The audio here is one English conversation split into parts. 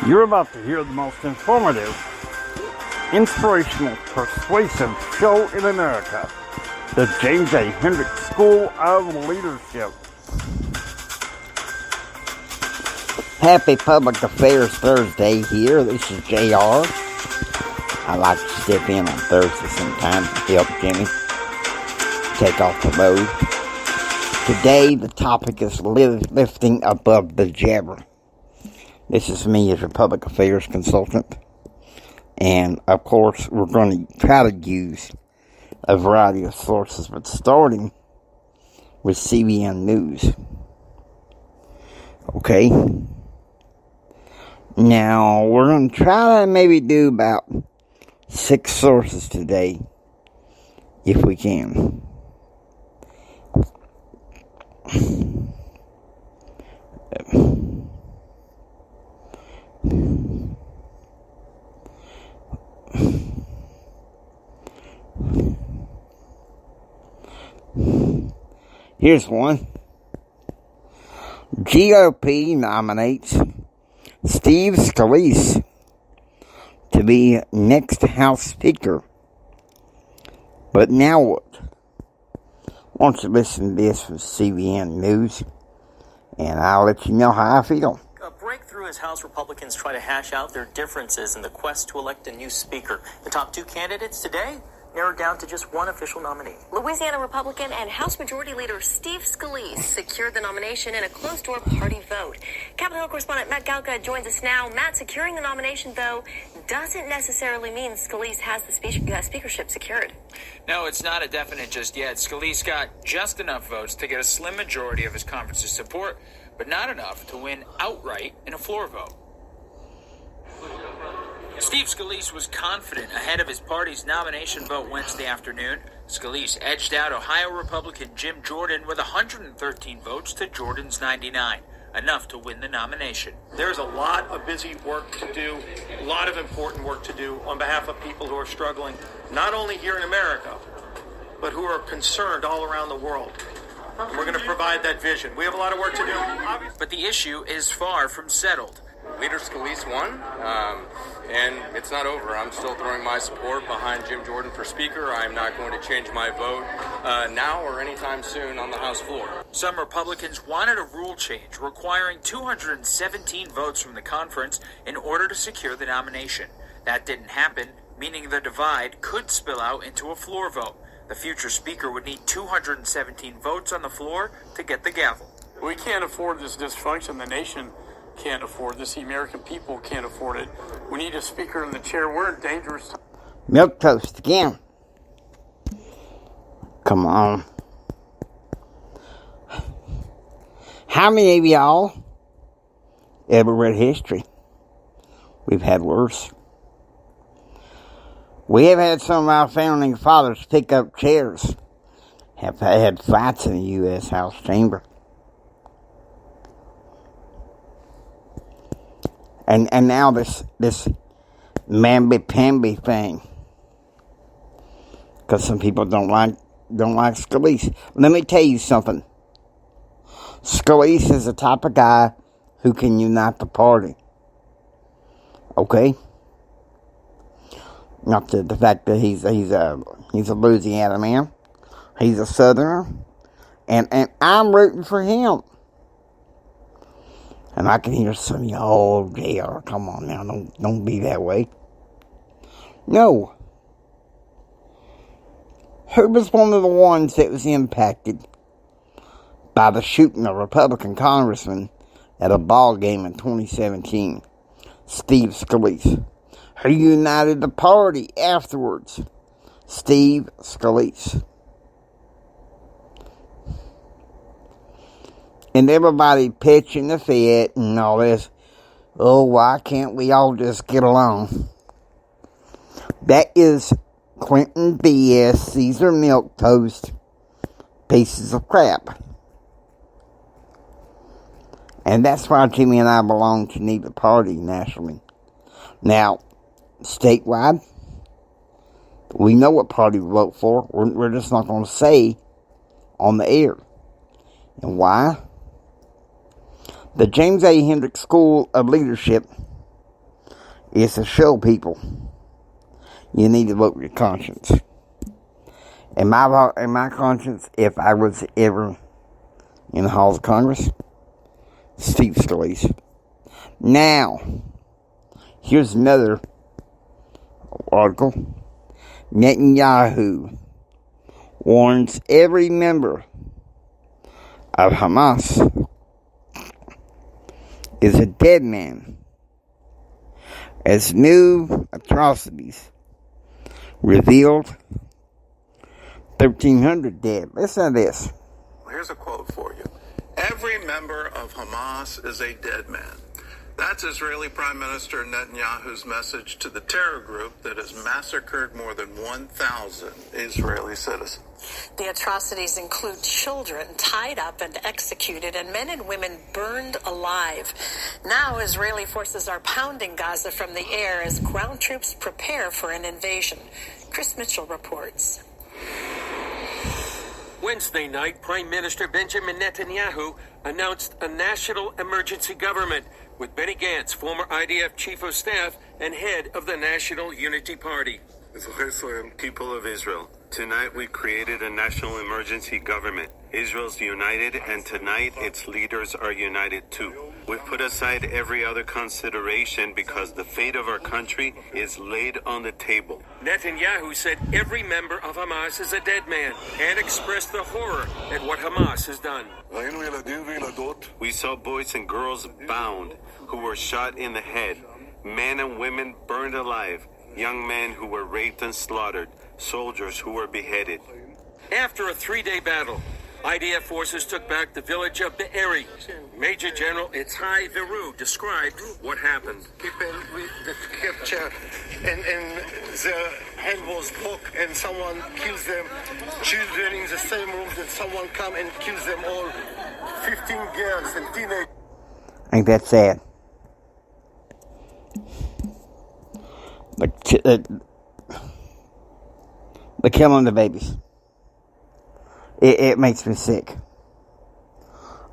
You're about to hear the most informative, inspirational, persuasive show in America, the James A. Hendrick School of Leadership. Happy Public Affairs Thursday here. This is JR. I like to step in on Thursday sometimes to help Jimmy take off the load. Today, the topic is lifting above the jabber. This is me as a public affairs consultant. And, of course, we're going to try to use a variety of sources, but starting with CBN News. Okay? Now, we're going to try to maybe do about 6 sources today, if we can. Here's one. GOP nominates Steve Scalise to be next House Speaker. But now what? Why don't you listen to this from CBN News, and I'll let you know how I feel. A breakthrough as House Republicans try to hash out their differences in the quest to elect a new speaker. The top 2 candidates today narrowed down to just one official nominee. Louisiana Republican and House Majority Leader Steve Scalise secured the nomination in a closed-door party vote. Capitol Hill correspondent Matt Galka joins us now. Matt, securing the nomination, though, doesn't necessarily mean Scalise has the speakership secured. No, it's not a definite just yet. Scalise got just enough votes to get a slim majority of his conference's support, but not enough to win outright in a floor vote. Steve Scalise was confident ahead of his party's nomination vote Wednesday afternoon. Scalise edged out Ohio Republican Jim Jordan with 113 votes to Jordan's 99, enough to win the nomination. There's a lot of busy work to do, a lot of important work to do on behalf of people who are struggling, not only here in America, but who are concerned all around the world. And we're going to provide that vision. We have a lot of work to do. But the issue is far from settled. Leader Scalise won, and it's not over. I'm still throwing my support behind Jim Jordan for Speaker. I'm not going to change my vote now or anytime soon on the House floor. Some Republicans wanted a rule change requiring 217 votes from the conference in order to secure the nomination. That didn't happen, meaning the divide could spill out into a floor vote. The future Speaker would need 217 votes on the floor to get the gavel. We can't afford this dysfunction. The nation can't afford this. The American people can't afford it. We need a speaker in the chair. We're in dangerous time. Milk toast again. Come on. How many of y'all ever read history? We've had worse. We have had some of our founding fathers pick up chairs. Have had fights in the U.S. House chamber. And now this mamby-pamby thing. Because some people don't like Scalise. Let me tell you something. Scalise is the type of guy who can unite the party. Okay? Not the fact that he's a Louisiana man. He's a Southerner. And I'm rooting for him. And I can hear some of y'all, JR, come on now, don't be that way. No. Who was one of the ones that was impacted by the shooting of a Republican congressman at a ball game in 2017? Steve Scalise. Who united the party afterwards? Steve Scalise. And everybody pitching the fit and all this. Oh, why can't we all just get along? That is Clinton BS, Caesar milquetoast pieces of crap. And that's why Jimmy and I belong to neither party nationally. Now, statewide, we know what party we vote for. We're just not going to say on the air. And why? The James A. Hendrick School of Leadership It's to show people you need to vote with your conscience. In my conscience, if I was ever in the halls of Congress, Steve Scalise. Now, here's another article. Netanyahu warns every member of Hamas is a dead man as new atrocities revealed 1,300 dead. Listen to this. Here's a quote for you. Every member of Hamas is a dead man. That's Israeli Prime Minister Netanyahu's message to the terror group that has massacred more than 1,000 Israeli citizens. The atrocities include children tied up and executed and men and women burned alive. Now Israeli forces are pounding Gaza from the air as ground troops prepare for an invasion. Chris Mitchell reports. Wednesday night, Prime Minister Benjamin Netanyahu announced a national emergency government with Benny Gantz, former IDF chief of staff and head of the National Unity Party. People of Israel, tonight we created a national emergency government. Israel's united, and tonight its leaders are united too. We've put aside every other consideration because the fate of our country is laid on the table. Netanyahu said every member of Hamas is a dead man and expressed the horror at what Hamas has done. We saw boys and girls bound who were shot in the head, men and women burned alive, young men who were raped and slaughtered, soldiers who were beheaded. After a 3-day battle, IDF forces took back the village of Be'eri. Major General Itai Veru described what happened. People that capture and the hand was broke and someone kills them. Children in the same room that someone come and kills them all. 15 girls and teenagers. Ain't that sad? They're killing the babies. It makes me sick.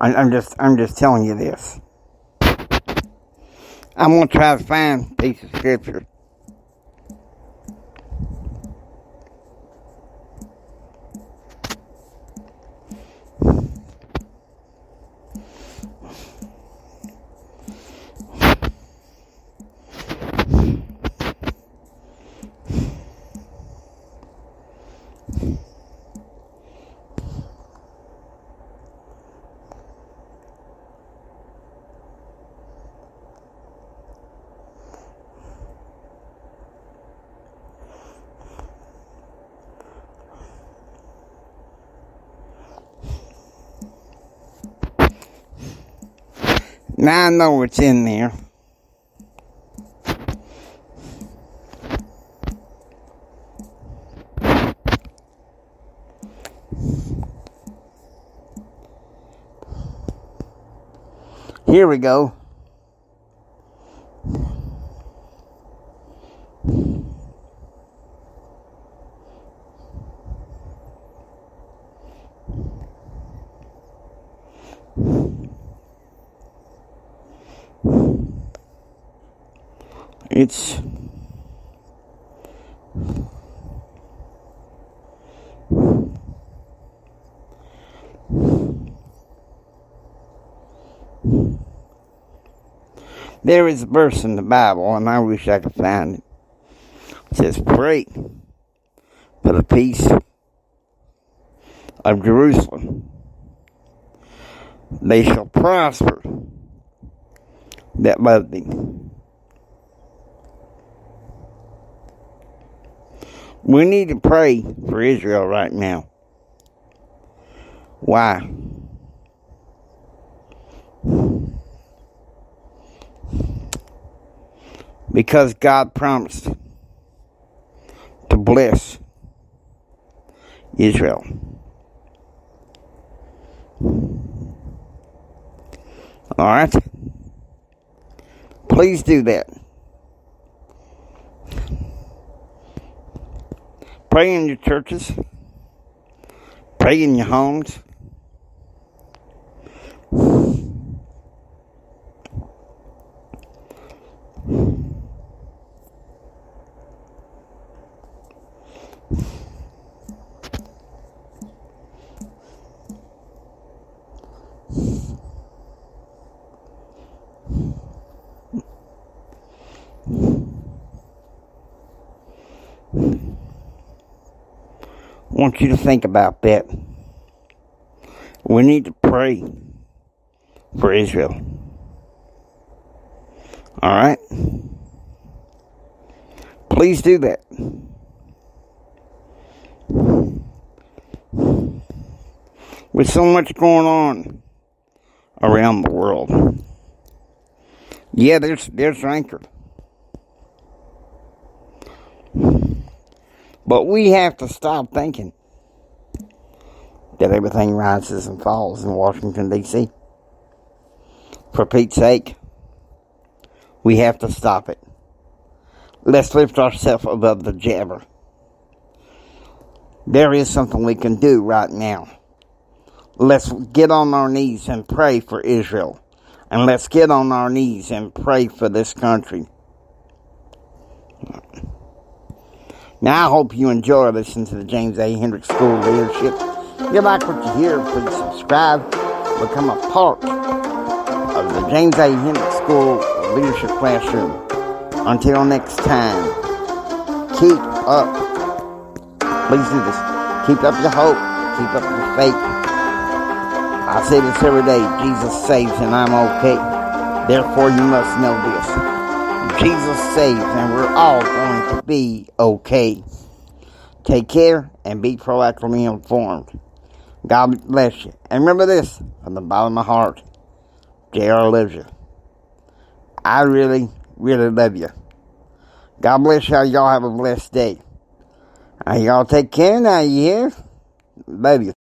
I'm just telling you this. I'm gonna try to find a piece of scripture. Now I know what's in there. Here we go. It's there is a verse in the Bible, and I wish I could find it. It says, "Pray for the peace of Jerusalem. They shall prosper that love thee." We need to pray for Israel right now. Why? Because God promised to bless Israel. Alright? Please do that. Pray in your churches. Pray in your homes. want you to think about that. We need to pray for Israel. Alright? Please do that. With so much going on around the world. Yeah, there's rancor. But we have to stop thinking that everything rises and falls in Washington, D.C. For Pete's sake, we have to stop it. Let's lift ourselves above the jabber. There is something we can do right now. Let's get on our knees and pray for Israel. And let's get on our knees and pray for this country. Now, I hope you enjoy listening to the James A. Hendrick School of Leadership. If you like what you hear, please subscribe. Become a part of the James A. Hendrick School of Leadership Classroom. Until next time, keep up. Please do this. Keep up your hope. Keep up your faith. I say this every day. Jesus saves and I'm okay. Therefore, you must know this. Jesus saves and we're all going to be okay. Take care and be proactively informed. God bless you. And remember this, from the bottom of my heart, JR loves you. I really, really love you. God bless y'all. Y'all have a blessed day. Y'all take care now, you hear? Love you.